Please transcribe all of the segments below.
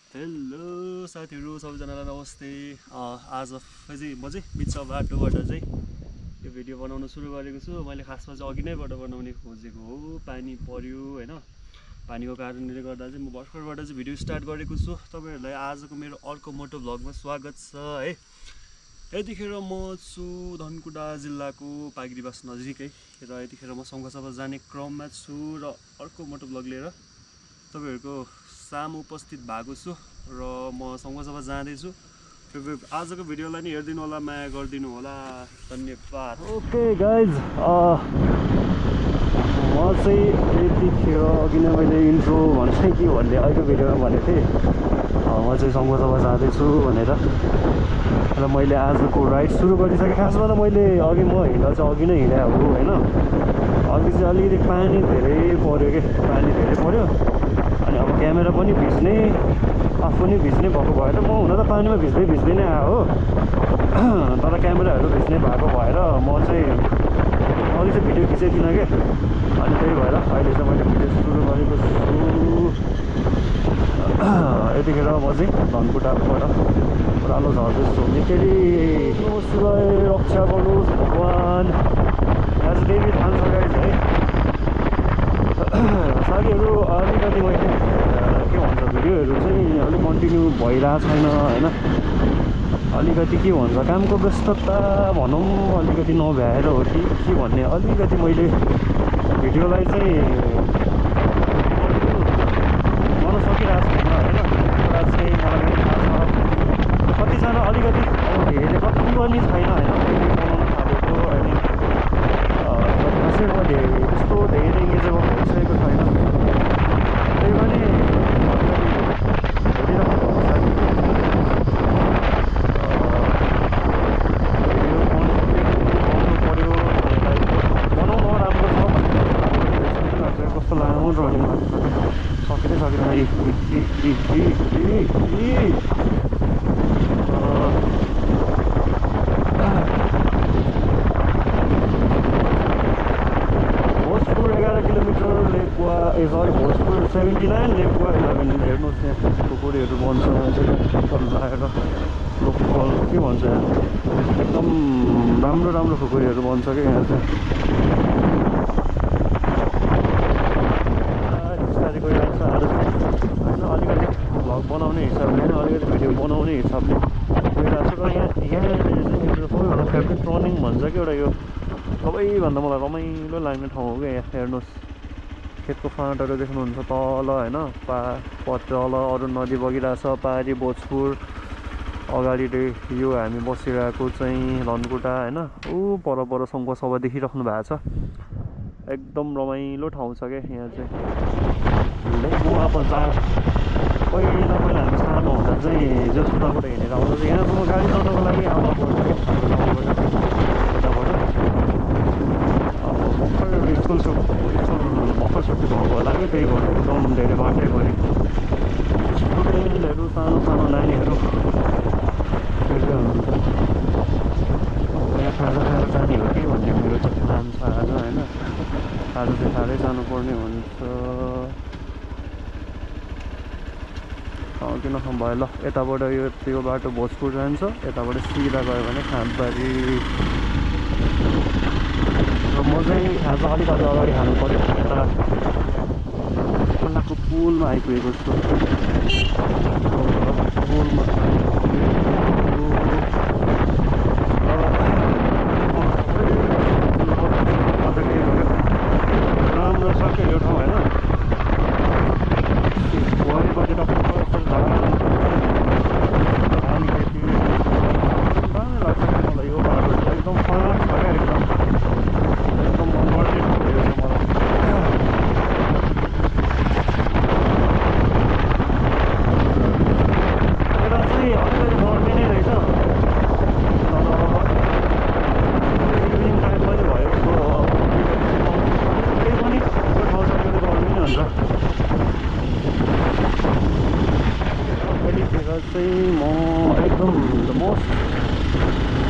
Hello साथीहरू सबैजनालाई नमस्ते। आज चाहिँ म चाहिँ बिच बाटोबाट चाहिँ यो भिडियो बनाउन सुरु गरेको छु। मैले खासमा चाहिँ अघि नैबाट बनाउने खोजेको हो, पानी पर्यो हैन। पानीको कारणले गर्दा चाहिँ म भर्खरबाट चाहिँ भिडियो स्टार्ट गरेको छु। तपाईहरुलाई आजको मेरो अर्को मोटो भ्लगमा स्वागत छ है। यतिखेर म छु धनकुटा जिल्लाको पागिरीबास नजिकै र यतिखेर म सङ्घसभा जाने क्रममा छु र अर्को मोटो भ्लग लिएर तपाईहरुको सामु उपस्थित भएको छु र म सङ्घसभा जाँदैछु। आजको भिडियोलाई नि हेरिदिनु होला, माया गरिदिनु होला, धन्यवाद। ओके गाइज, म चाहिँ यतिखेर अघि नै मैले इन्ट्रो भन्छ कि भन्ने अहिले भिडियोमा भनेको थिएँ, म चाहिँ सङ्घसभा जाँदैछु भनेर। र मैले आजको राइड सुरु गरिसकेँ। खासमा त मैले अघि म हिँड्दा चाहिँ अघि नै हिँडे हो होइन। अघि चाहिँ अलिकति पानी धेरै पऱ्यो कि, पानी धेरै पऱ्यो अनि अब क्यामेरा पनि भिज्ने, आफू पनि भिज्ने भएको भएर म हुन त पानीमा भिज्दै नै आयो हो, तर क्यामेराहरू भिज्ने भएको भएर म चाहिँ अघि चाहिँ भिडियो खिचेदिनँ क्या। अनि त्यही भएर अहिले चाहिँ मैले भिडियो सुरु गरेको छु। यतिखेर म चाहिँ धनकुटाबाट ओह्रालो झर्दैछु। निकै शिवलाई रक्षा गर्नुहोस् भगवान्। यहाँ चाहिँ देवी थान छ गाइज है। साथीहरू अलिकति मैले के भन्छ भिडियोहरू चाहिँ अलिक कन्टिन्यू भइरहेको छैन होइन। अलिकति के भन्छ कामको व्यस्तता भनौँ अलिकति नभ्याएर हो कि के भन्ने, अलिकति मैले भिडियोलाई चाहिँ गर्न सकिरहेको छैन होइन। कुरा चाहिँ मलाई थाहा छ, कतिजना अलिकति अब हेरे कति पनि छैन होइन मैले बनाउन थालेको होइन। खासै मैले त्यस्तो धेरै इङ्गेजेबल भइसकेको छैन, त्यही पनि हेरिराख्नु भएको साथी। बनाउनु राम्रो छ भन्ने कस्तो लामो ड्रइङ सकिँदै सकिँदैन। भोजपुर 11 किलोमिटर, लेकुवा सरी भोजपुर 79, लेकुवा 11। हेर्नुहोस् यहाँ खुकुरीहरू बन्छ लगाएर, लोकल के भन्छ एकदम राम्रो राम्रो खुकुरीहरू बन्छ क्या यहाँ चाहिँ। बिस्तारै गइरहेको छ आज होइन, अलिकति भ्लग बनाउने हिसाबले होइन, अलिकति भिडियो बनाउने हिसाबले गइरहेको छु। र यहाँ मेरो सबैभन्दा फेभरेट टर्निङ भन्छ कि एउटा, यो सबैभन्दा मलाई रमाइलो लाग्ने ठाउँ हो क्या। यहाँ हेर्नुहोस् खेतको फाँटहरू देख्नुहुन्छ तल होइन, तल अरू नदी बगिरहेछ, पारी भोजपुर। अगाडि यो हामी बसिरहेको चाहिँ धनकुटा होइन, ऊ पर सङ्घसभा देखिराख्नु भएको छ। एकदम रमाइलो ठाउँ छ क्या यहाँ चाहिँ। लेकुवा बजार पहिला हामी सानो हुँदा चाहिँ जोसुटाबाट हिँडेर आउँदा चाहिँ यहाँसम्म गाडी चढ्नको लागि आउनु पर्छ यताबाट। अब भर्खर स्कुल भर्खर छुट्टी भएको होला कि, त्यही भएर एकदम धेरै बाटै गऱ्यो। स्टुडेन्टहरू सानो सानो नानीहरू हेर्दै हुनुहुन्छ। यहाँ खाजा खाएर जाने हो कि भन्ने मेरो चाहिँ प्लान छ आज होइन। आज चाहिँ खाँदै जानुपर्ने हुन्छ। किन भयो ल, यताबाट यो बाटो भोजपुर जान्छ, यताबाट सिधा गयो भने खाँदबारी। र म चाहिँ खाजा अलिकति अगाडि खानु पऱ्यो, यता खोलाको पुलमा आइपुगेको छु। पुलमा राम्रो छ क्या यो ठाउँ होइन। चाहिँ म एकदम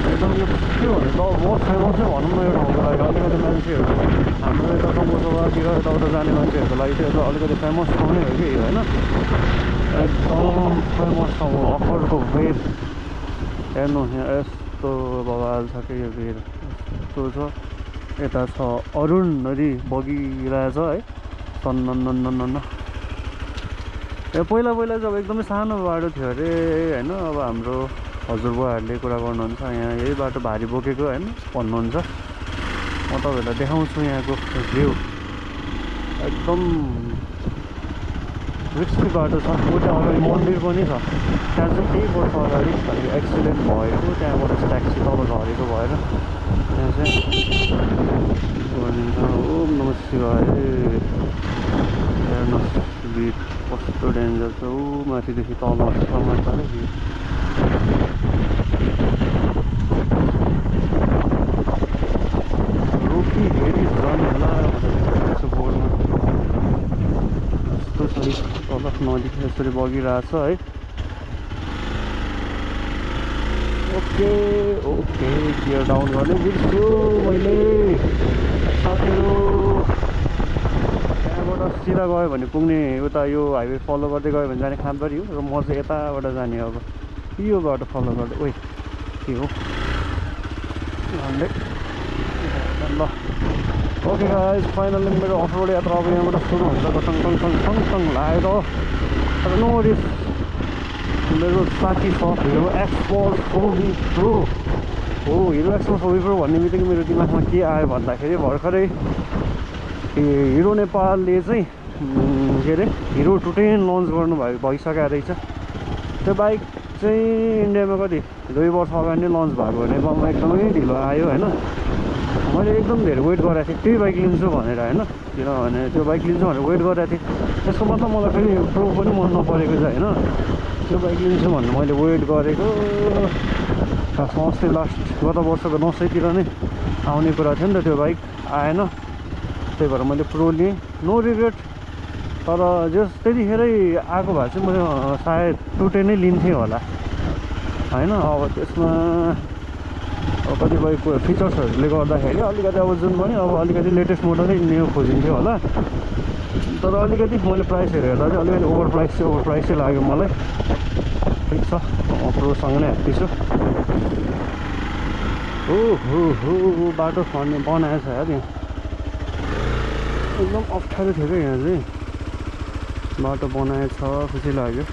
एकदम यो के भन्नु त मोस्ट फेमस चाहिँ भनौँ न यो ठाउँको लागि। अलिकति मान्छेहरू हाम्रो यता सङ्घसभातिर यताउता जाने मान्छेहरूको लागि चाहिँ अलिकति फेमस ठाउँ नै हो कि होइन। एकदम फेमस छ अफरको भिड हेर्नु यहाँ यस्तो बवाल छ कि यो भिड यस्तो छ यता छ अरुण नदी बगिरहेछ है सन्न पहिला पहिला चाहिँ अब एकदमै सानो बाटो थियो अरे होइन अब हाम्रो हजुरबुवाहरूले कुरा गर्नुहुन्छ यहाँ यही बाटो भारी बोकेको होइन भन्नुहुन्छ म तपाईँहरूलाई देखाउँछु यहाँको भ्यू एकदम रिस्की बाटो छ ऊ त्यहाँ अगाडि मन्दिर पनि छ त्यहाँ चाहिँ केही वर्ष अगाडि एक्सिडेन्ट भएको त्यहाँबाट ट्याक्सी तल झरेको भएर त्यहाँ चाहिँ भनिन्छ ओम नमः शिवाय हेर्नुहोस् भिड कस्तो डेन्जर छ ऊ माथिदेखि तलसम्म छ नि भिड रोकी हेरी झन् होला भनेर बोर्डमा यस्तो छ तल नदी यसरी बगिरहेछ है ओके ओके गियर डाउन गर्ने बिर्छु मैले साथीहरू त्यहाँबाट सिधा गयो भने पुग्ने उता यो हाइवे फलो गर्दै गयो भने जाने खाँदबारी हो र म चाहिँ यताबाट जाने अब यो बाटो फलो गर्दै ओइ के हो ल ओके गाइस फाइनली मेरो अफ रोड यात्रा अब यहाँबाट सुरु हुन्छ सँगसँग लागेर तर नो वरिज मेरो साथी छ हिरो एक्सपोर्ट फोबी प्रो हो हिरो एक्सपोर्ट फोबी प्रो भन्ने बित्तिकै मेरो दिमागमा के आयो भन्दाखेरि भर्खरै हिरो नेपालले चाहिँ के अरे हिरो 210 लन्च भइसकेको रहेछ त्यो बाइक चाहिँ इन्डियामा कति 2 वर्ष अगाडि नै लन्च भएको नेपालमा एकदमै ढिलो आयो होइन मैले एकदम धेरै वेट गरेको थिएँ त्यही बाइक लिन्छु भनेर होइन किनभने त्यो बाइक लिन्छु भनेर वेट गरेको थिएँ त्यसको मतलब मलाई फेरि प्रो पनि मन नपरेको छ होइन त्यो बाइक लिन्छु भनेर मैले वेट गरेको खासमा अस्ति लास्ट गत वर्षको दसैँतिर नै आउने कुरा थियो नि त त्यो बाइक आएन त्यही भएर मैले प्रो लिएँ नो रिग्रेट तर जस त्यतिखेरै आएको भए चाहिँ मैले सायद 210 नै लिन्थेँ होला होइन अब त्यसमा अब कतिपय फिचर्सहरूले गर्दाखेरि अलिकति अब जुन पनि अब अलिकति लेटेस्ट मोडलै लिनु खोजिन्थ्यो होला तर अलिकति मैले प्राइस हेर्दा चाहिँ अलिकति ओभर प्राइस चाहिँ लाग्यो मलाई ठिक छ प्रोसँग नै ह्याप्पी छु हो बाटो खन्ने बनाएछ छ यार यहाँ एकदम अप्ठ्यारो थियो क्या यहाँ चाहिँ बाटो बनाएछ खुसी लाग्यो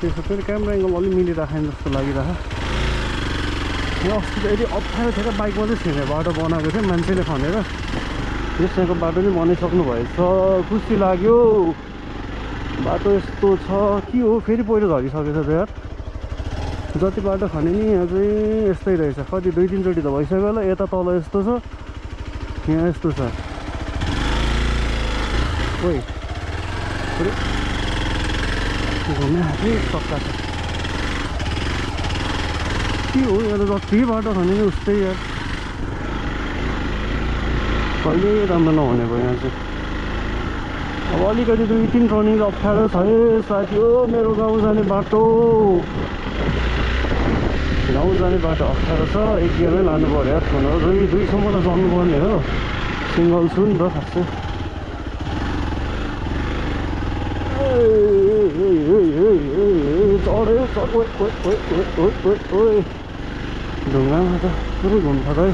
त्यसो फेरि क्यामेरा एङ्गल अलिक मिलिराखेन जस्तो लागिरहेको यहाँ अस्ति त यदि अप्ठ्यारो थियो क्या बाइक मात्रै छैन बाटो बनाएको थियो मान्छेले खनेर यहाँको बाटो नै बनाइसक्नु भएछ खुसी लाग्यो बाटो यस्तो छ के हो फेरि पहिरो झरिसकेछ त यार जति बाटो खने नि यहाँ चाहिँ यस्तै रहेछ कति 2-3 चोटि त भइसक्यो होला यता तल यस्तो छ यहाँ यस्तो छ ओइ सक्का छ के हो यहाँ त जति बाटो खने नि उस्तै यार कहिले राम्रो नहुने भयो यहाँ चाहिँ अब अलिकति 2-3 टर्निङ अप्ठ्यारो छ है साथी हो मेरो गाउँ जाने बाटो अप्ठ्यारो छ एक गियरमै लानु पऱ्यो यार फोन 200 त चल्नुपर्ने हो सिङ्गल छु नि त खासै ढुङ्गामा त पुरै घुम्छ त है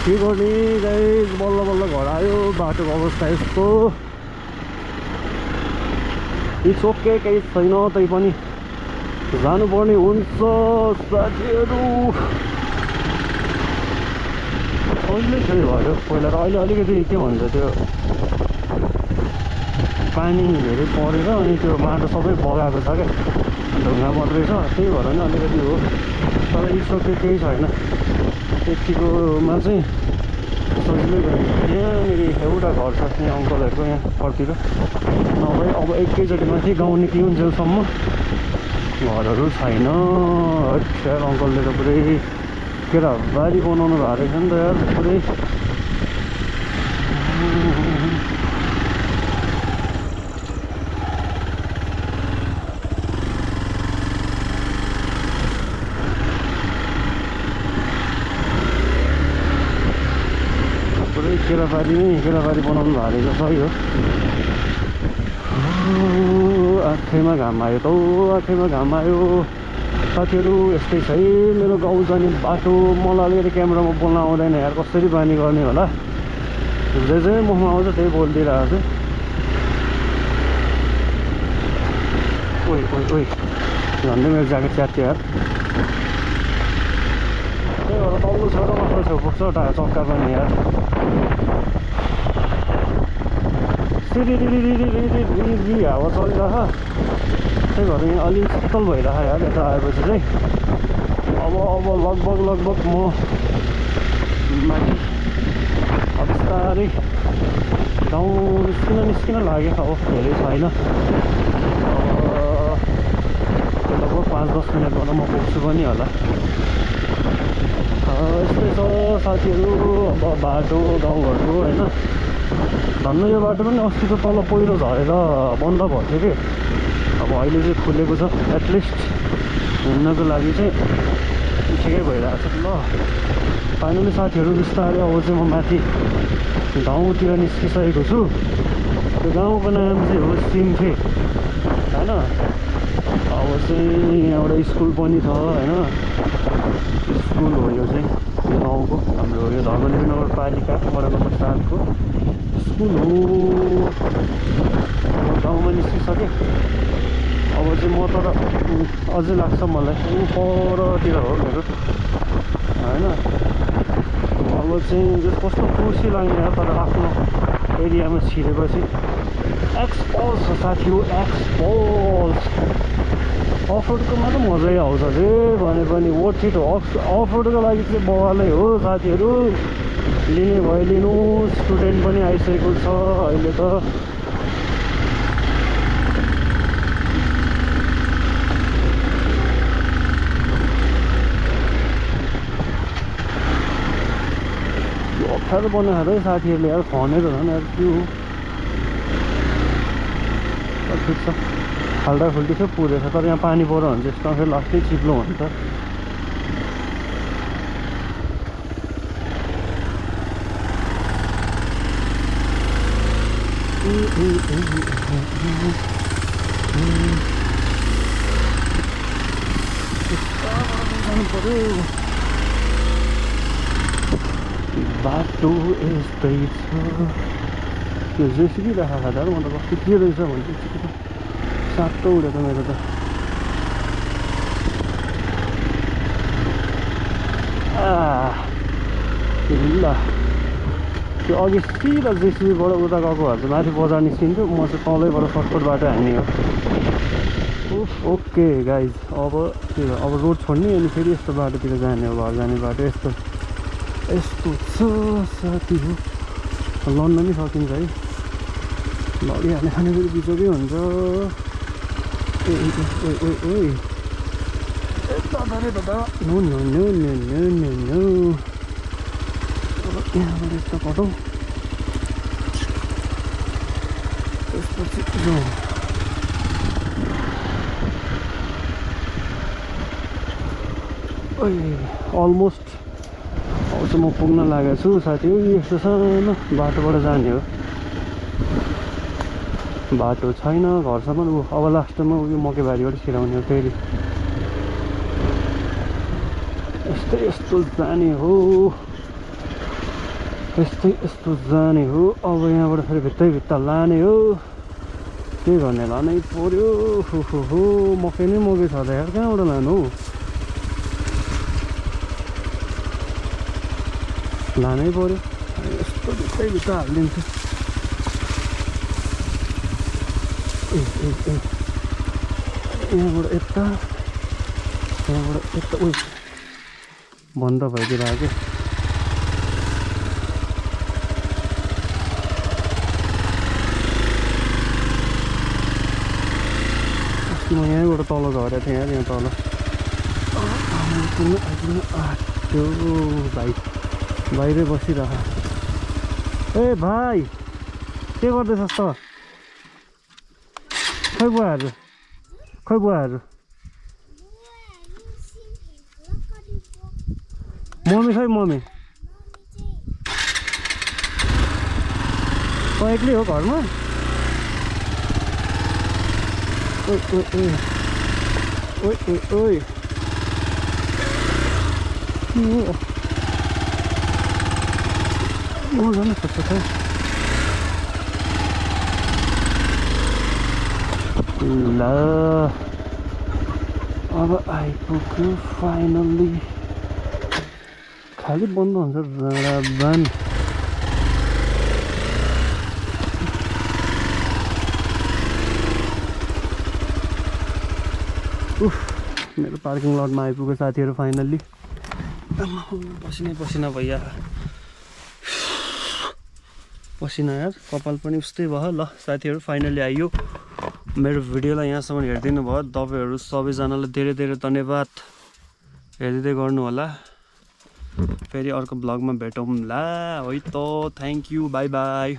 के गर्ने गाइस बल्ल बल्ल घर आयो बाटोको अवस्था यस्तो इट्स ओके केही छैन तै पनि जानुपर्ने हुन्छ साथीहरू अहिले चाहिँ भयो पहिला र अहिले अलिकति के भन्छ त्यो पानी धेरै परेर अनि त्यो बाटो सबै बगाएको छ क्या ढुङ्गा मात्रै छ त्यही भएर नि अलिकति हो तर इट्स ओके केही छैन यतिकोमा चाहिँ सजिलै गरिन्छ यहाँनिर एउटा घर छ यहाँ अङ्कलहरूको यहाँ फर्तिर नभए अब एकैचोटि माथि गाउँ निक्लिन्जेलसम्म घरहरू छैन यार अङ्कलले त पुरै केटा बारी बनाउनु भएको रहेछ नि त यार पुरै सबै केरापारी बनाउनु भएको सही हो। आँखैमा घाम आयो त आँखैमा घाम आयो साथीहरू। यस्तै छ है मेरो गाउँ जाने बाटो। मलाई अलिकति क्यामेरामा बोल्न आउँदैन यार, कसरी बानी गर्ने होला। जे जे मुखमा आउँछ त्यही बोलिदिइरहेको छु। ओइ ओइ ओइ झन्डै मेरो ज्याकेट च्यात्यो यार। त्यही भएर तल्लो छेउ र मात्र छेउ पुग्छ चक्का पनि यार। सिरिरिरिरिरिरिरि हावा चलिरह। त्यही भएर यहाँ अलिक शीतल भइरह यार यता आएपछि चाहिँ। अब लगभग म माथि बिस्तारै गाउँ निस्किन लाग्यो। अब धेरै छैन, लगभग 5-10 मिनटबाट म पुग्छु पनि होला। यस्तै छ साथीहरू। अब बाटो गाउँघरको होइन, धन्न यो बाटो पनि अस्तिको तल पहिरो झरेर बन्द भएको थियो कि। अब अहिले चाहिँ खुलेको छ, एटलिस्ट हिँड्नको लागि चाहिँ ठिकै भइरहेको छ। ल फाइनली साथीहरू बिस्तारै अब चाहिँ म माथि गाउँतिर निस्किसकेको छु। त्यो गाउँको नाम चाहिँ हो सिम्फे होइन। अब चाहिँ यहाँ एउटा स्कुल पनि छ होइन, स्कुल हो यो चाहिँ गाउँको हाम्रो यो धर्मदेवी नगरपालिका वडा नम्बर 7को स्कुल हो। गाउँमा निस्किसकेँ। अब चाहिँ म तर अझै लाग्छ मलाई परतिर हो मेरो होइन। अब चाहिँ कस्तो खुसी लाग्ने तर आफ्नो एरियामा छिरेपछि। एक्सपोज छ साथी हो, एक्सपोज। अफरोडको मात्रै मजै आउँछ जे भने पनि वर्थ इट हो। अफरोडको लागि चाहिँ बवालै हो साथीहरू। लिने भयो लिनु। स्टुडेन्ट पनि आइसकेको छ अहिले त। अप्ठ्यारो बनाएर है साथीहरूले यार, खनेर झन् यार के हो। ठिक छ, खाल्डाखुल्टी चाहिँ पुगेछ तर यहाँ पानी पऱ्यो भने चाहिँ यसमा फेरि लास्टै चिप्लो हुन्छ। जानु पऱ्यो। बाटो यस्तै छ। यो जेसिबी राखेको छ म त कस्तो के रहेछ भने सातो उड्यो त मेरो त। ल त्यो अघि सिधा जेसिबीबाट उता गएको भए चाहिँ माथि बजार निस्किन्थ्यो। म चाहिँ तलैबाट सर्टकट बाटो हान्ने हो। ओके गाइज, अब रोड छोड्ने अनि फेरि यस्तो बाटोतिर जाने हो, घर जाने बाटो यस्तो छ साथी हो। लड्न पनि सकिन्छ है, लडिहाल्ने खाने फेरि बिचोकै हुन्छ। ओइ दादा no no no no no no no. यहाँबाट यस्तो कटौँ, त्यसपछि जाउँ। अलमोस्ट अब चाहिँ म पुग्न लागेको छु साथी हो। यस्तो सानो बाटोबाट जाने हो, बाटो छैन घरसम्म। अब लास्टमा उयो मकैबारीबाट छिराउने हो फेरि। यस्तो जाने हो, यस्तो जाने हो। अब यहाँबाट फेरि भित्ता लाने हो। के गर्ने, लानै पर्यो। हो मकै नै मकै छ त यार, कहाँबाट लानु हौ। लानै पर्यो, यस्तो भित्ता हालिदिन्छु। यहाँबाट यता उयो बन्द भइदिरहेको। म यहीँबाट तल झरेको थिएँ यार, यहाँ तल त्यो भाइ बाहिरै बसिरह। ए भाइ के गर्दैछस् त? खै बुवाहरू मम्मी खै मम्मी एक्लै हो घरमा? ओइ ओइ ओइ ओइ ओइ ओइ जानु सक्छ त ल अब आइपुग्यो फाइनल्ली खालि बन्द हुन्छ राडाबान मेरो पार्किङ लटमा आइपुग्यो साथीहरू फाइनल्ली पसिनै पसिना भइया पसिना यार कपाल पनि उस्तै भयो ल साथीहरू फाइनल्ली आइयो मेरो भिडियोलाई यहाँसम्म हेरिदिनु भयो तपाईँहरू सबैजनालाई धेरै धेरै धन्यवाद हेरिदिँदै गर्नु होला फेरि अर्को ब्लगमा भेटौँला है त थ्याङ्क यू बाई बाई